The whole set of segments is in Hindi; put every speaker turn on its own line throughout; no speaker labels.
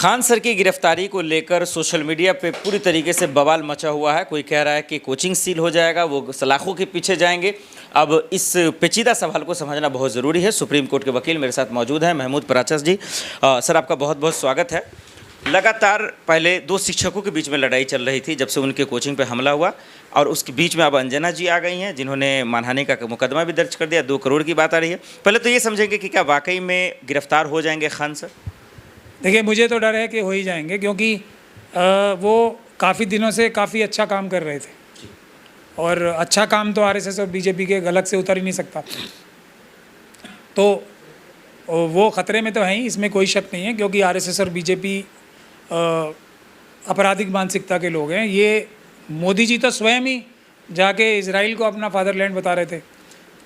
खान सर की गिरफ्तारी को लेकर सोशल मीडिया पे पूरी तरीके से बवाल मचा हुआ है। कोई कह रहा है कि कोचिंग सील हो जाएगा, वो सलाखों के पीछे जाएंगे। अब इस पेचीदा सवाल को समझना बहुत ज़रूरी है। सुप्रीम कोर्ट के वकील मेरे साथ मौजूद हैं, महमूद पराचस जी। सर, आपका बहुत बहुत स्वागत है। लगातार पहले दो शिक्षकों के बीच में लड़ाई चल रही थी जब से उनके कोचिंग पे हमला हुआ, और उसके बीच में अब अंजना जी आ गई हैं जिन्होंने मानहानि का मुकदमा भी दर्ज कर दिया। 2 करोड़ की बात आ रही है। पहले तो ये समझेंगे कि क्या वाकई में गिरफ्तार हो जाएंगे खान सर?
देखिए, मुझे तो डर है कि हो ही जाएंगे, क्योंकि वो काफ़ी दिनों से काफ़ी अच्छा काम कर रहे थे, और अच्छा काम तो आरएसएस और बीजेपी के गलत से उतर ही नहीं सकता। तो वो ख़तरे में तो हैं ही, इसमें कोई शक नहीं है, क्योंकि आरएसएस और बीजेपी आपराधिक मानसिकता के लोग हैं। ये मोदी जी तो स्वयं ही जाके इजराइल को अपना फादरलैंड बता रहे थे।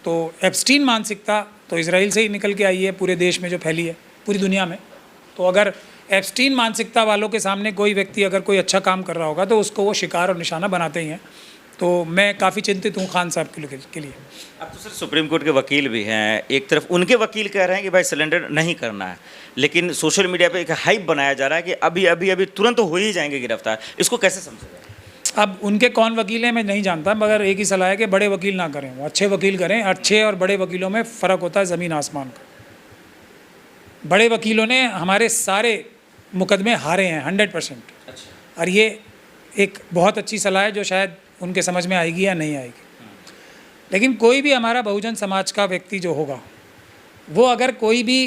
तो एप्स्टीन मानसिकता तो इजराइल से ही निकल के आई है, पूरे देश में जो फैली है, पूरी दुनिया में। तो अगर एप्स्टीन मानसिकता वालों के सामने कोई व्यक्ति अगर कोई अच्छा काम कर रहा होगा तो उसको वो शिकार और निशाना बनाते ही हैं। तो मैं काफ़ी चिंतित हूँ खान साहब के लिए।
अब तो सर सुप्रीम कोर्ट के वकील भी हैं, एक तरफ उनके वकील कह रहे हैं कि भाई सिलेंडर नहीं करना है, लेकिन सोशल मीडिया पे एक हाइप बनाया जा रहा है कि अभी तुरंत तो हो ही जाएंगे गिरफ्तार। इसको कैसे समझेगा?
अब उनके कौन वकील हैं मैं नहीं जानता, मगर एक ही सलाह है कि बड़े वकील ना करें, वो अच्छे वकील करें। अच्छे और बड़े वकीलों में फ़र्क होता है ज़मीन आसमान का। बड़े वकीलों ने हमारे सारे मुकदमे हारे हैं 100%। अच्छा। और ये एक बहुत अच्छी सलाह है जो शायद उनके समझ में आएगी या नहीं आएगी। लेकिन कोई भी हमारा बहुजन समाज का व्यक्ति जो होगा, वो अगर कोई भी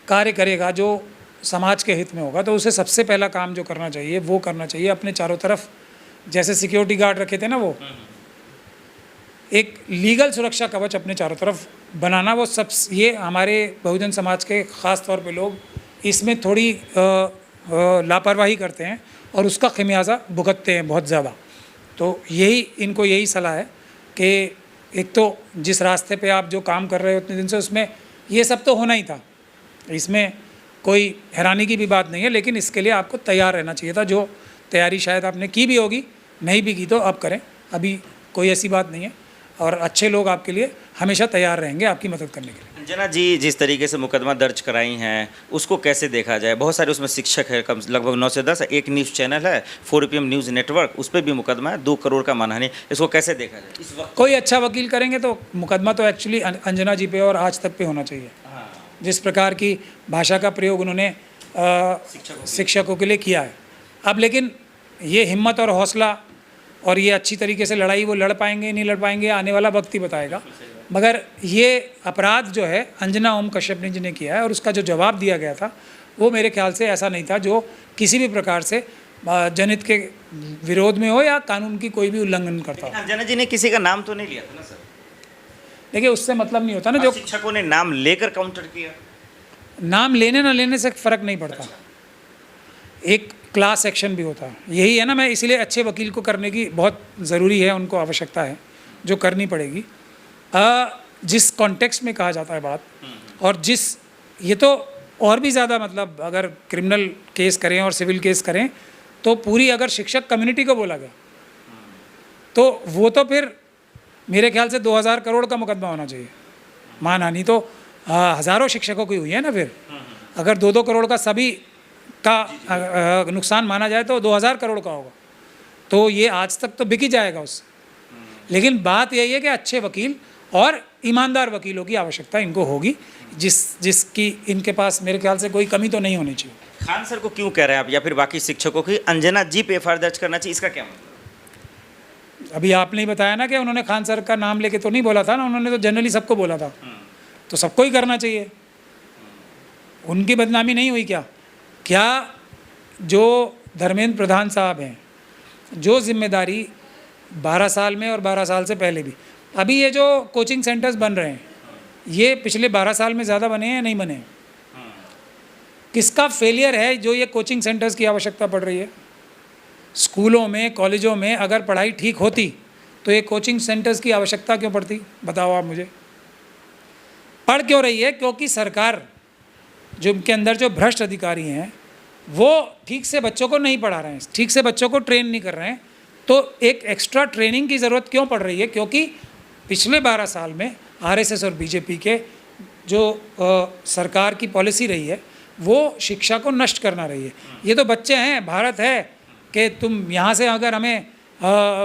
कार्य करेगा जो समाज के हित में होगा, तो उसे सबसे पहला काम जो करना चाहिए वो करना चाहिए अपने चारों तरफ, जैसे सिक्योरिटी गार्ड रखे थे ना, वो एक लीगल सुरक्षा कवच अपने चारों तरफ बनाना। वो सब ये हमारे बहुजन समाज के ख़ास तौर पे लोग इसमें थोड़ी लापरवाही करते हैं और उसका खमियाजा भुगतते हैं बहुत ज़्यादा। तो इनको यही सलाह है कि एक तो जिस रास्ते पे आप जो काम कर रहे हो उतने दिन से, उसमें ये सब तो होना ही था, इसमें कोई हैरानी की भी बात नहीं है। लेकिन इसके लिए आपको तैयार रहना चाहिए था, जो तैयारी शायद आपने की भी होगी, नहीं भी की तो अब करें। अभी कोई ऐसी बात नहीं है, और अच्छे लोग आपके लिए हमेशा तैयार रहेंगे आपकी मदद करने के लिए।
अंजना जी जिस तरीके से मुकदमा दर्ज कराई हैं उसको कैसे देखा जाए? बहुत सारे उसमें शिक्षक है, कम लगभग 9 से 10। एक न्यूज़ चैनल है 4PM न्यूज़ नेटवर्क, उस पर भी मुकदमा है 2 करोड़ का मानहानि। इसको कैसे देखा जाए इस वक्त?
कोई अच्छा वकील करेंगे तो मुकदमा तो एक्चुअली अंजना जी पे और आज तक पे होना चाहिए। जिस प्रकार की भाषा का प्रयोग उन्होंने शिक्षकों के लिए किया है। अब लेकिन ये हिम्मत और हौसला और ये अच्छी तरीके से लड़ाई वो लड़ पाएंगे नहीं लड़ पाएंगे, आने वाला वक्त ही बताएगा। मगर ये अपराध जो है अंजना ओम कश्यप जी ने किया है, और उसका जो जवाब दिया गया था वो मेरे ख्याल से ऐसा नहीं था जो किसी भी प्रकार से जनहित के विरोध में हो या कानून की कोई भी उल्लंघन करता हो।
अंजना जी ने किसी का नाम तो नहीं लिया था ना सर?
देखिए, उससे मतलब नहीं होता ना, जो
शिक्षकों ने नाम लेकर काउंटर किया।
नाम लेने ना लेने से फ़र्क नहीं पड़ता, एक क्लास एक्शन भी होता है। यही है ना, मैं इसलिए अच्छे वकील को करने की बहुत ज़रूरी है, उनको आवश्यकता है, जो करनी पड़ेगी। जिस कॉन्टेक्स्ट में कहा जाता है बात, और ये तो और भी ज़्यादा, मतलब अगर क्रिमिनल केस करें और सिविल केस करें तो पूरी अगर शिक्षक कम्युनिटी को बोला गया तो वो तो फिर मेरे ख्याल से 2000 करोड़ का मुकदमा होना चाहिए। मानहानि तो हज़ारों शिक्षकों की हुई है ना, फिर अगर 2-2 करोड़ का सभी का नुकसान माना जाए तो 2000 करोड़ का होगा। तो ये आज तक तो बिक ही जाएगा उससे। लेकिन बात यही है कि अच्छे वकील और ईमानदार वकीलों की आवश्यकता इनको होगी, जिसकी इनके पास मेरे ख्याल से कोई कमी तो नहीं होनी चाहिए।
खान सर को क्यों कह रहे हैं आप, या फिर बाकी शिक्षकों की अंजना जी पे FIR दर्ज करना चाहिए, इसका क्या मतलब?
अभी आपने ही बताया ना कि उन्होंने खान सर का नाम लेके तो नहीं बोला था ना, उन्होंने तो जनरली सबको बोला था। तो सबको ही करना चाहिए, उनकी बदनामी नहीं हुई क्या जो धर्मेंद्र प्रधान साहब हैं, जो जिम्मेदारी 12 साल में और 12 साल से पहले भी, अभी ये जो कोचिंग सेंटर्स बन रहे हैं ये पिछले 12 साल में ज़्यादा बने हैं या नहीं बने हैं? किसका फेलियर है जो ये कोचिंग सेंटर्स की आवश्यकता पड़ रही है? स्कूलों में, कॉलेजों में अगर पढ़ाई ठीक होती तो ये कोचिंग सेंटर्स की आवश्यकता क्यों पड़ती? बताओ आप मुझे। पढ़ क्यों रही है? क्योंकि सरकार, जो उनके अंदर जो भ्रष्ट अधिकारी हैं, वो ठीक से बच्चों को नहीं पढ़ा रहे हैं, ठीक से बच्चों को ट्रेन नहीं कर रहे हैं। तो एक एक्स्ट्रा ट्रेनिंग की ज़रूरत क्यों पड़ रही है? क्योंकि पिछले 12 साल में आरएसएस और बीजेपी के जो सरकार की पॉलिसी रही है वो शिक्षा को नष्ट करना रही है। ये तो बच्चे हैं, भारत है कि तुम यहाँ से अगर हमें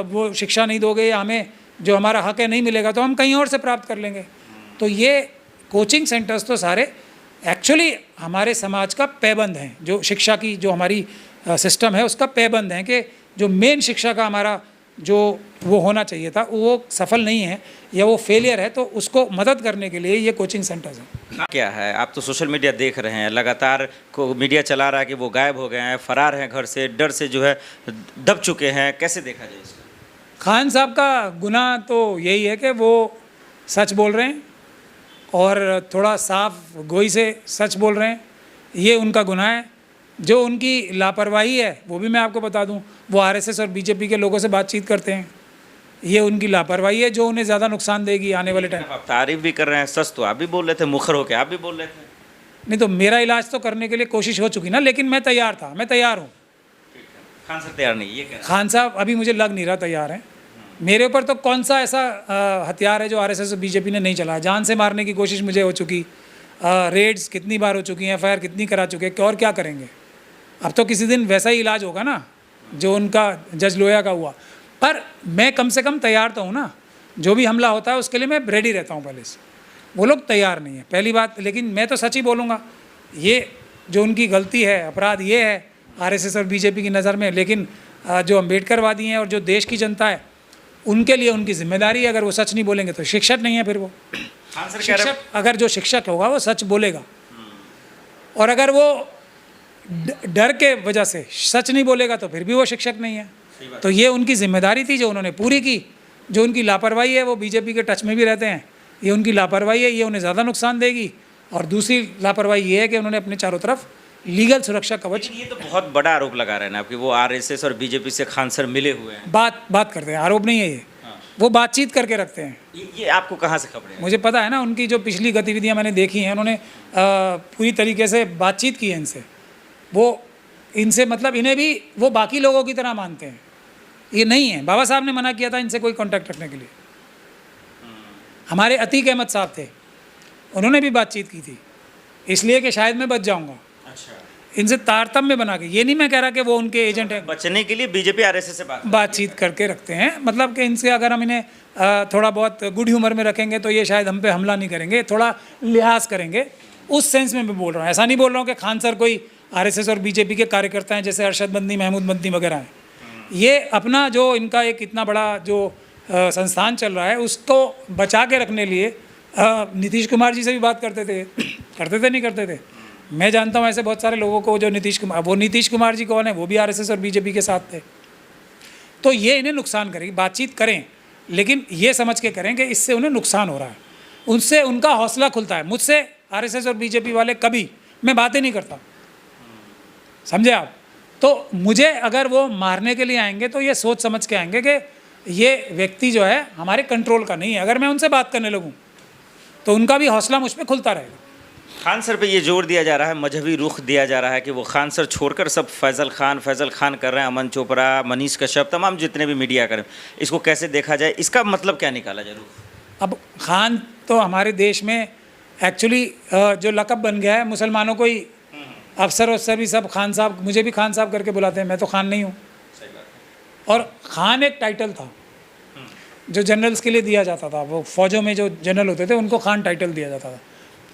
वो शिक्षा नहीं दोगे या हमें जो हमारा हक है नहीं मिलेगा तो हम कहीं और से प्राप्त कर लेंगे। तो ये कोचिंग सेंटर्स तो सारे एक्चुअली हमारे समाज का पैबंद हैं, जो शिक्षा की जो हमारी सिस्टम है उसका पैबंद है कि जो मेन शिक्षा का हमारा जो वो होना चाहिए था वो सफल नहीं है या वो फेलियर है, तो उसको मदद करने के लिए ये कोचिंग सेंटर्स हैं।
क्या है, आप तो सोशल मीडिया देख रहे हैं, लगातार को मीडिया चला रहा है कि वो गायब हो गए हैं, फरार हैं घर से, डर से जो है दब चुके हैं, कैसे देखा जाए इसको?
खान साहब का गुनाह तो यही है कि वो सच बोल रहे हैं और थोड़ा साफ गोई से सच बोल रहे हैं, ये उनका गुनाह है। जो उनकी लापरवाही है वो भी मैं आपको बता दूं, वो आरएसएस और बीजेपी के लोगों से बातचीत करते हैं, ये उनकी लापरवाही है जो उन्हें ज़्यादा नुकसान देगी आने वाले टाइम।
आप तारीफ भी कर रहे हैं, सच तो आप भी बोल रहे थे, मुखर होकर आप भी बोल रहे थे।
नहीं तो मेरा इलाज तो करने के लिए कोशिश हो चुकी ना, लेकिन मैं तैयार था, मैं तैयार हूँ।
खान सर तैयार नहीं, ये कह
खान साहब अभी मुझे लग नहीं रहा तैयार हैं। मेरे ऊपर तो कौन सा ऐसा हथियार है जो आरएसएस और बीजेपी ने नहीं चलाया। जान से मारने की कोशिश मुझे हो चुकी, रेड्स कितनी बार हो चुकी हैं, एफआईआर कितनी करा चुके हैं, और क्या करेंगे। अब तो किसी दिन वैसा ही इलाज होगा ना जो उनका जज लोया का हुआ। पर मैं कम से कम तैयार तो हूँ ना, जो भी हमला होता है उसके लिए मैं रेडी रहता हूँ पहले से। वो लोग तैयार नहीं है पहली बात, लेकिन मैं तो सच ही बोलूँगा। ये जो उनकी गलती है, अपराध ये है आरएसएस और बीजेपी की नज़र में, लेकिन जो अम्बेडकरवादी हैं और जो देश की जनता है उनके लिए उनकी जिम्मेदारी है। अगर वो सच नहीं बोलेंगे तो शिक्षक नहीं है फिर वो। शिक्षक अगर जो शिक्षक होगा वो सच बोलेगा, और अगर वो डर के वजह से सच नहीं बोलेगा तो फिर भी वो शिक्षक नहीं है। तो ये उनकी जिम्मेदारी थी जो उन्होंने पूरी की। जो उनकी लापरवाही है, वो बीजेपी के टच में भी रहते हैं, ये उनकी लापरवाही है, ये उन्हें ज़्यादा नुकसान देगी। और दूसरी लापरवाही ये है कि उन्होंने अपने चारों तरफ लीगल सुरक्षा कवच।
ये तो बहुत बड़ा आरोप लगा रहे हैं आप कि वो आरएसएस और बीजेपी से खान सर मिले हुए हैं।
बात करते हैं, आरोप नहीं है ये। वो बातचीत करके रखते हैं।
ये आपको कहाँ से खबर है?
मुझे पता है ना, उनकी जो पिछली गतिविधियां मैंने देखी हैं, उन्होंने पूरी तरीके से बातचीत की है इनसे। वो इनसे मतलब इन्हें भी वो बाकी लोगों की तरह मानते हैं, ये नहीं है। बाबा साहब ने मना किया था इनसे कोई कांटेक्ट रखने के लिए। हमारे अतीक अहमद साहब थे, उन्होंने भी बातचीत की थी, इसलिए कि शायद मैं बच जाऊंगा।
अच्छा,
इनसे तारतम्य बना के, ये नहीं मैं कह रहा कि वो उनके एजेंट हैं,
बचने के लिए बीजेपी आरएसएस से
बातचीत करके रखते हैं। मतलब कि इनसे अगर हम इन्हें थोड़ा बहुत गुड ह्यूमर में रखेंगे तो ये शायद हम पे हमला नहीं करेंगे, थोड़ा लिहाज करेंगे। उस सेंस में मैं बोल रहा हूँ, ऐसा नहीं बोल रहा हूँ कि खान सर कोई आरएसएस और बीजेपी के कार्यकर्ता हैं जैसे अरशद बंदी, महमूद बंदी वगैरह हैं। ये अपना जो इनका एक इतना बड़ा जो संस्थान चल रहा है उसको बचा के रखने लिए नीतीश कुमार जी से भी बात करते थे नहीं करते थे। मैं जानता हूँ ऐसे बहुत सारे लोगों को जो नीतीश कुमार जी कौन है, वो भी आरएसएस और बीजेपी के साथ थे। तो ये इन्हें नुकसान करेगी। बातचीत करें लेकिन ये समझ के करें कि इससे उन्हें नुकसान हो रहा है, उनसे उनका हौसला खुलता है। मुझसे आरएसएस और बीजेपी वाले कभी मैं बातें नहीं करता, समझे आप। तो मुझे अगर वो मारने के लिए आएंगे तो ये सोच समझ के आएंगे कि ये व्यक्ति जो है हमारे कंट्रोल का नहीं है। अगर मैं उनसे बात करने लगूं तो उनका भी हौसला मुझ पर खुलता रहेगा।
खान सर पे ये जोर दिया जा रहा है, मजहबी रुख दिया जा रहा है कि वो खान सर छोड़कर सब फैज़ल खान कर रहे हैं, अमन चोपड़ा, मनीष कश्यप, तमाम जितने भी मीडिया करें, इसको कैसे देखा जाए, इसका मतलब क्या निकाला जाए?
अब खान तो हमारे देश में एक्चुअली जो लक़ब बन गया है, मुसलमानों को ही अफसर भी सब खान साहब, मुझे भी खान साहब करके बुलाते हैं, मैं तो खान नहीं हूँ। और खान एक टाइटल था जो जनरल्स के लिए दिया जाता था, वो फौजों में जो जनरल होते थे उनको खान टाइटल दिया जाता था।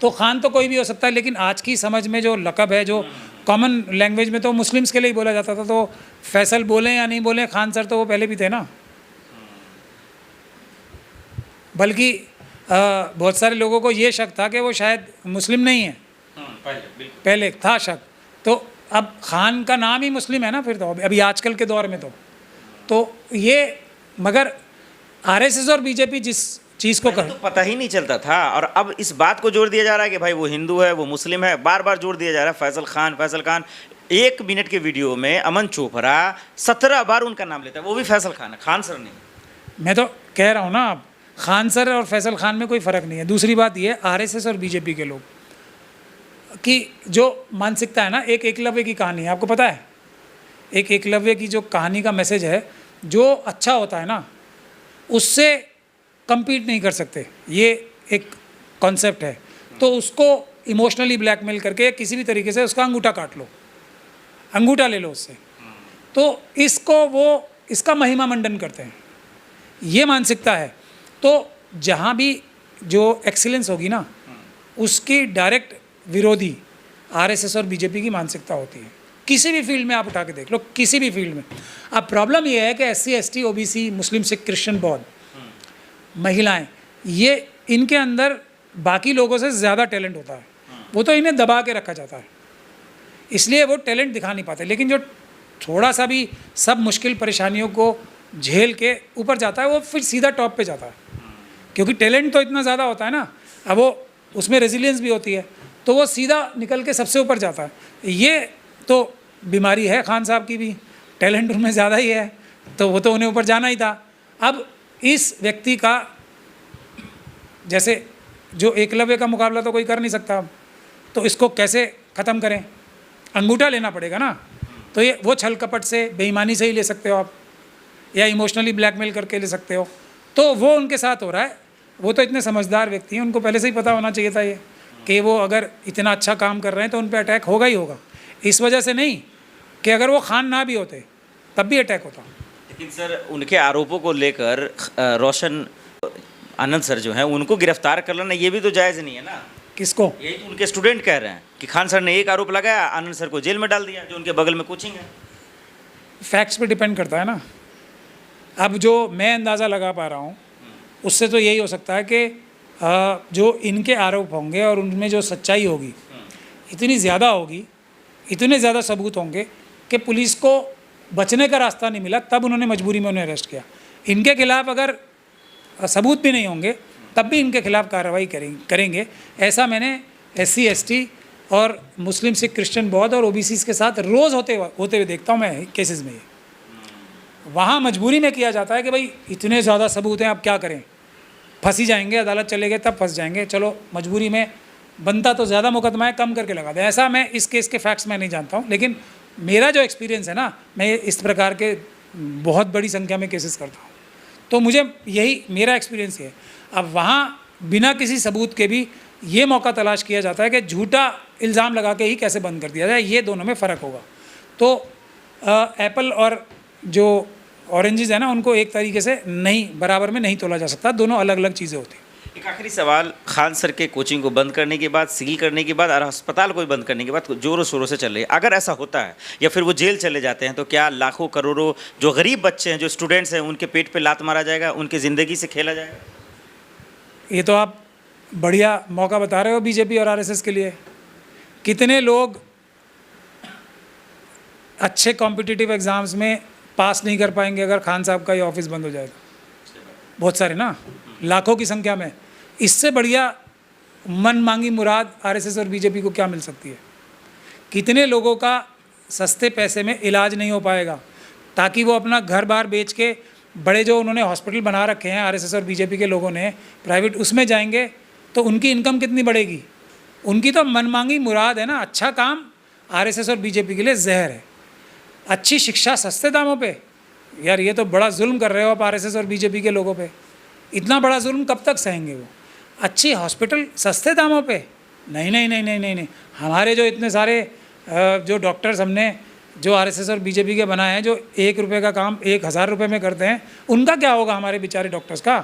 तो खान तो कोई भी हो सकता है, लेकिन आज की समझ में जो लक़ब है, जो कॉमन लैंग्वेज में तो मुस्लिम्स के लिए ही बोला जाता था। तो फैसल बोलें या नहीं बोलें, खान सर तो वो पहले भी थे ना। बल्कि बहुत सारे लोगों को ये शक था कि वो शायद मुस्लिम नहीं है, पहले था शक। तो अब खान का नाम ही मुस्लिम है ना फिर तो, अभी आजकल के दौर में तो ये, मगर आरएसएस और बीजेपी जिस चीज़ को कर
तो पता ही नहीं चलता था, और अब इस बात को जोर दिया जा रहा है कि भाई वो हिंदू है, वो मुस्लिम है, बार बार जोर दिया जा रहा है फैसल खान। 1 मिनट के वीडियो में अमन चोपड़ा 17 बार उनका नाम लेता है, वो भी फैसल खान है, खान सर नहीं।
मैं तो कह रहा हूँ ना, अब खान सर और फैसल खान में कोई फ़र्क नहीं है। दूसरी बात ये, आरएसएस और बीजेपी के लोग की जो मानसिकता है ना, एक एकलव्य की कहानी है, आपको पता है। एक एकलव्य की जो कहानी का मैसेज है, जो अच्छा होता है ना उससे कम्पीट नहीं कर सकते, ये एक कॉन्सेप्ट है। तो उसको इमोशनली ब्लैकमेल करके किसी भी तरीके से उसका अंगूठा काट लो, अंगूठा ले लो उससे। तो इसका महिमा मंडन करते हैं, ये मानसिकता है। तो जहाँ भी जो एक्सीलेंस होगी ना, उसकी डायरेक्ट विरोधी आरएसएस और बीजेपी की मानसिकता होती है। किसी भी फील्ड में आप उठा के देख लो, किसी भी फील्ड में। अब प्रॉब्लम ये है कि एससी, एसटी, ओबीसी, मुस्लिम, सिख, क्रिश्चियन, बौद्ध, महिलाएं, ये इनके अंदर बाकी लोगों से ज़्यादा टैलेंट होता है। वो तो इन्हें दबा के रखा जाता है, इसलिए वो टैलेंट दिखा नहीं पाते। लेकिन जो थोड़ा सा भी सब मुश्किल परेशानियों को झेल के ऊपर जाता है, वो फिर सीधा टॉप पे जाता है, क्योंकि टैलेंट तो इतना ज़्यादा होता है ना। अब वो उसमें रेजिलियंस भी होती है, तो वो सीधा निकल के सबसे ऊपर जाता है। ये तो बीमारी है खान साहब की भी, टैलेंट उनमें ज़्यादा ही है, तो वो तो उन्हें ऊपर जाना ही था। अब इस व्यक्ति का, जैसे जो एकलव्य का मुकाबला तो कोई कर नहीं सकता, तो इसको कैसे ख़त्म करें? अंगूठा लेना पड़ेगा ना। तो ये वो छल कपट से, बेईमानी से ही ले सकते हो आप, या इमोशनली ब्लैकमेल करके ले सकते हो। तो वो उनके साथ हो रहा है। वो तो इतने समझदार व्यक्ति हैं, उनको पहले से ही पता होना चाहिए था ये कि वो अगर इतना अच्छा काम कर रहे हैं तो उन पर अटैक होगा ही होगा। इस वजह से नहीं कि अगर वो खान ना भी होते तब भी अटैक होता।
लेकिन सर, उनके आरोपों को लेकर रोशन आनंद सर जो हैं, उनको गिरफ्तार कर लेना ये भी तो जायज़ नहीं है ना।
किसको?
यही तो उनके स्टूडेंट कह रहे हैं कि खान सर ने एक आरोप लगाया, आनंद सर को जेल में डाल दिया, जो उनके बगल में कोचिंग है।
फैक्ट्स पे डिपेंड करता है ना। अब जो मैं अंदाज़ा लगा पा रहा हूँ उससे तो यही हो सकता है कि जो इनके आरोप होंगे और उनमें जो सच्चाई होगी इतनी ज़्यादा होगी, इतने ज़्यादा सबूत होंगे कि पुलिस को बचने का रास्ता नहीं मिला, तब उन्होंने मजबूरी में उन्हें अरेस्ट किया। इनके खिलाफ़ अगर सबूत भी नहीं होंगे तब भी इनके खिलाफ़ कार्रवाई करेंगे। ऐसा मैंने एससी, एसटी और मुस्लिम, सिख, क्रिश्चियन, बौद्ध और ओबीसी के साथ रोज़ होते हुए देखता हूँ मैं केसेस में। वहाँ मजबूरी में किया जाता है कि भाई इतने ज़्यादा सबूत हैं, अब क्या करें, फंसी जाएंगे, अदालत चले गए तब फंस जाएंगे, चलो मजबूरी में बनता तो ज़्यादा मुकदमा है, कम करके लगा दें। ऐसा मैं इस केस के फैक्ट्स मैं नहीं जानता हूँ, लेकिन मेरा जो एक्सपीरियंस है ना, मैं इस प्रकार के बहुत बड़ी संख्या में केसेस करता हूँ, तो मुझे यही मेरा एक्सपीरियंस है। अब वहाँ बिना किसी सबूत के भी ये मौका तलाश किया जाता है कि झूठा इल्ज़ाम लगा के ही कैसे बंद कर दिया जाए। ये दोनों में फ़र्क होगा। तो एप्पल और जो ऑरेंजेस है ना, उनको एक तरीके से नहीं, बराबर में नहीं तोला जा सकता, दोनों अलग अलग चीज़ें होती हैं।
एक आखिरी सवाल, खान सर के कोचिंग को बंद करने के बाद, सील करने के बाद और अस्पताल को भी बंद करने के बाद जोरों शोरों से चल रही है, अगर ऐसा होता है या फिर वो जेल चले जाते हैं, तो क्या लाखों करोड़ों जो गरीब बच्चे हैं, जो स्टूडेंट्स हैं, उनके पेट पे लात मारा जाएगा, उनकी ज़िंदगी से खेला जाएगा?
ये तो आप बढ़िया मौका बता रहे हो बीजेपी और आरएसएस के लिए। कितने लोग अच्छे कॉम्पिटिटिव एग्ज़ाम्स में पास नहीं कर पाएंगे अगर खान साहब का ये ऑफिस बंद हो जाएगा? बहुत सारे ना, लाखों की संख्या में। इससे बढ़िया मन मांगी मुराद आरएसएस और बीजेपी को क्या मिल सकती है? कितने लोगों का सस्ते पैसे में इलाज नहीं हो पाएगा, ताकि वो अपना घर बार बेच के बड़े जो उन्होंने हॉस्पिटल बना रखे हैं आरएसएस और बीजेपी के लोगों ने प्राइवेट, उसमें जाएंगे तो उनकी इनकम कितनी बढ़ेगी? उनकी तो मनमांगी मुराद है ना। अच्छा काम आरएसएस और बीजेपी के लिए जहर है। अच्छी शिक्षा सस्ते दामों पे, यार ये तो बड़ा जुल्म कर रहे हो आप आरएसएस और बीजेपी के लोगों पे। इतना बड़ा जुल्म कब तक सहेंगे वो? अच्छी हॉस्पिटल सस्ते दामों पे? नहीं नहीं नहीं नहीं नहीं नहीं। हमारे जो इतने सारे जो डॉक्टर्स हमने जो आरएसएस और बीजेपी के बनाए हैं, जो 1 रुपये का काम 1000 रुपये में करते हैं, उनका क्या होगा हमारे बेचारे डॉक्टर्स का?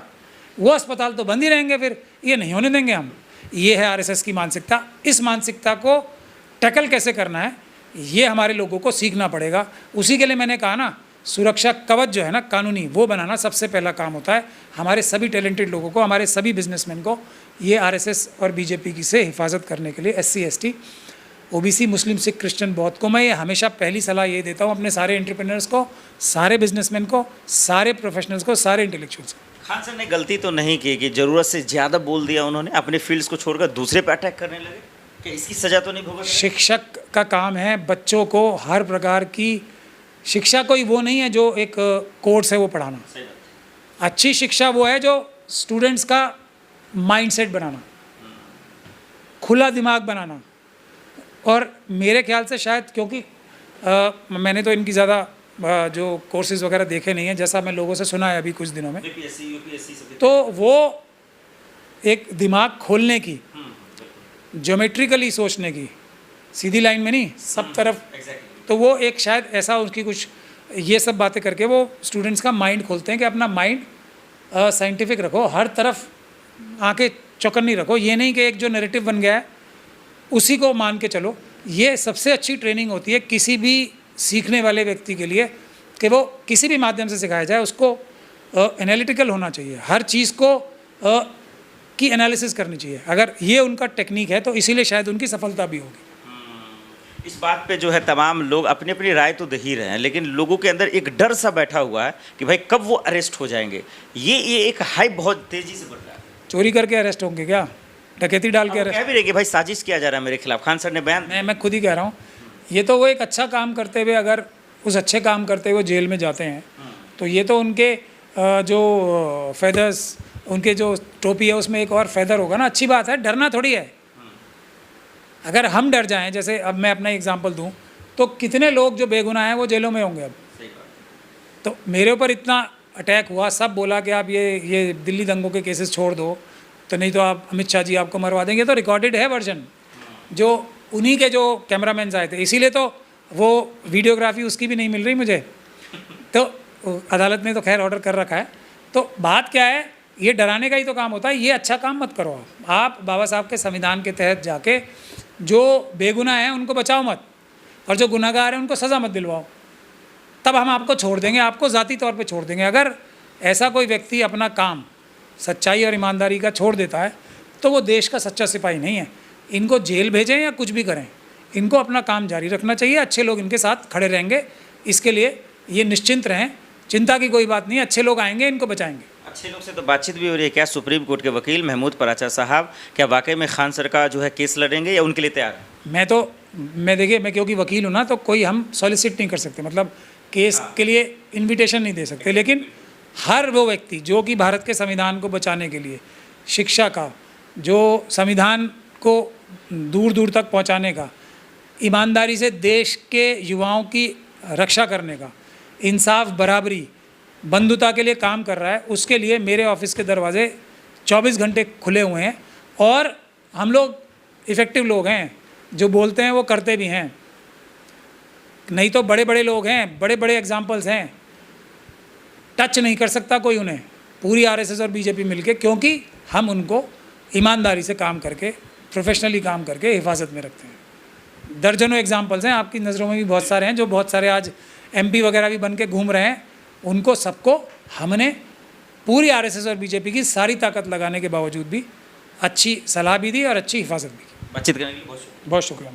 वो अस्पताल तो बंद ही रहेंगे फिर, ये नहीं होने देंगे हम। ये है आरएसएस की मानसिकता। इस मानसिकता को टैकल कैसे करना है, ये हमारे लोगों को सीखना पड़ेगा। उसी के लिए मैंने कहा ना, सुरक्षा कवच जो है ना कानूनी, वो बनाना सबसे पहला काम होता है। हमारे सभी टैलेंटेड लोगों को, हमारे सभी बिजनेसमैन को ये आरएसएस और बीजेपी की से हिफाजत करने के लिए एससी, एसटी, ओबीसी, मुस्लिम, सिख, क्रिश्चियन, बौद्ध को मैं ये हमेशा पहली सलाह ये देता हूँ अपने सारे एंटरप्रेन्योर्स को, सारे बिजनेसमैन को, सारे प्रोफेशनल्स को, सारे इंटेलेक्चुअल्स को।
खान सर ने गलती तो नहीं की कि ज़रूरत से ज़्यादा बोल दिया उन्होंने, अपने फील्ड्स को छोड़कर दूसरे पे अटैक करने लगे, कि इसकी सज़ा तो नहीं भुगत?
शिक्षक का काम है बच्चों को हर प्रकार की शिक्षा, कोई वो नहीं है जो एक कोर्स है वो पढ़ाना। अच्छी शिक्षा वो है जो स्टूडेंट्स का माइंडसेट बनाना, खुला दिमाग बनाना। और मेरे ख्याल से शायद, क्योंकि मैंने तो इनकी ज़्यादा जो कोर्सेज़ वगैरह देखे नहीं हैं, जैसा मैं लोगों से सुना है अभी कुछ दिनों में, तो वो एक दिमाग खोलने की ज्योमेट्रिकली सोचने की, सीधी लाइन में नहीं, सब तरफ। तो वो एक शायद ऐसा उसकी कुछ ये सब बातें करके वो स्टूडेंट्स का माइंड खोलते हैं कि अपना माइंड साइंटिफिक रखो, हर तरफ आंखें चौकन्नी रखो। ये नहीं कि एक जो नैरेटिव बन गया है उसी को मान के चलो। ये सबसे अच्छी ट्रेनिंग होती है किसी भी सीखने वाले व्यक्ति के लिए कि वो किसी भी माध्यम से सिखाया जाए उसको एनालिटिकल होना चाहिए, हर चीज़ को की एनालिसिस करनी चाहिए। अगर ये उनका टेक्निक है तो इसीलिए शायद उनकी सफलता भी होगी।
इस बात पे जो है तमाम लोग अपनी अपनी राय तो दे ही रहे हैं, लेकिन लोगों के अंदर एक डर सा बैठा हुआ है कि भाई कब वो अरेस्ट हो जाएंगे। ये एक हाइप बहुत तेजी से बढ़ रहा है।
चोरी करके अरेस्ट होंगे क्या? डकैती डाल के
अब
अरेस्ट?
कह भी रहे कि भाई साजिश किया जा रहा है मेरे खिलाफ। खान सर ने बयान
मैं खुद ही कह रहा हूँ, ये तो वो एक अच्छा काम करते हुए, अगर उस अच्छे काम करते हुए जेल में जाते हैं तो ये तो उनके जो फेदर्स, उनके जो टोपी है उसमें एक और फेदर होगा ना, अच्छी बात है। डरना थोड़ी है। अगर हम डर जाएं, जैसे अब मैं अपना एग्जांपल दूं, तो कितने लोग जो बेगुनाह हैं वो जेलों में होंगे अब। तो मेरे ऊपर इतना अटैक हुआ, सब बोला कि आप ये दिल्ली दंगों के केसेस छोड़ दो, तो नहीं तो आप अमित शाह जी आपको मरवा देंगे। तो रिकॉर्डेड है वर्जन, जो उन्हीं के जो कैमरामैन आए थे, इसीलिए तो वो वीडियोग्राफी उसकी भी नहीं मिल रही मुझे। तो अदालत ने तो खैर ऑर्डर कर रखा है। तो बात क्या है, ये डराने का ही तो काम होता है। ये अच्छा काम मत करो आप बाबा साहब के संविधान के तहत जाके जो बेगुनाह हैं उनको बचाओ मत, और जो गुनाहगार हैं उनको सज़ा मत दिलवाओ। तब हम आपको छोड़ देंगे, आपको ज़ाती तौर पे छोड़ देंगे। अगर ऐसा कोई व्यक्ति अपना काम सच्चाई और ईमानदारी का छोड़ देता है तो वो देश का सच्चा सिपाही नहीं है। इनको जेल भेजें या कुछ भी करें, इनको अपना काम जारी रखना चाहिए। अच्छे लोग इनके साथ खड़े रहेंगे, इसके लिए ये निश्चिंत रहें, चिंता की कोई बात नहीं। अच्छे लोग आएंगे, इनको बचाएंगे।
अच्छे लोग से तो बातचीत भी हो रही है क्या? सुप्रीम कोर्ट के वकील महमूद पराचा साहब क्या वाकई में खान सर का जो है केस लड़ेंगे या उनके लिए तैयार है?
मैं देखिए, मैं क्योंकि वकील हूँ ना, तो कोई हम सॉलिसिट नहीं कर सकते, मतलब केस के लिए इनविटेशन नहीं दे सकते। लेकिन हर वो व्यक्ति जो कि भारत के संविधान को बचाने के लिए, शिक्षा का, जो संविधान को दूर दूर तक पहुँचाने का, ईमानदारी से देश के युवाओं की रक्षा करने का, इंसाफ, बराबरी, बंधुता के लिए काम कर रहा है, उसके लिए मेरे ऑफिस के दरवाजे 24 घंटे खुले हुए हैं। और हम लोग इफ़ेक्टिव लोग हैं, जो बोलते हैं वो करते भी हैं। नहीं तो बड़े बड़े लोग हैं, बड़े बड़े एग्जाम्पल्स हैं, टच नहीं कर सकता कोई उन्हें, पूरी आरएसएस और बीजेपी मिलके, क्योंकि हम उनको ईमानदारी से काम करके, प्रोफेशनली काम करके हिफाजत में रखते हैं। दर्जनों एग्जाम्पल्स हैं, आपकी नज़रों में भी बहुत सारे हैं, जो बहुत सारे आज एमपी वगैरह भी बन के घूम रहे हैं। उनको सबको हमने पूरी आरएसएस और बीजेपी की सारी ताकत लगाने के बावजूद भी अच्छी सलाह भी दी और अच्छी हिफाजत भी की।
बातचीत करने के लिए बहुत
बहुत शुक्रिया।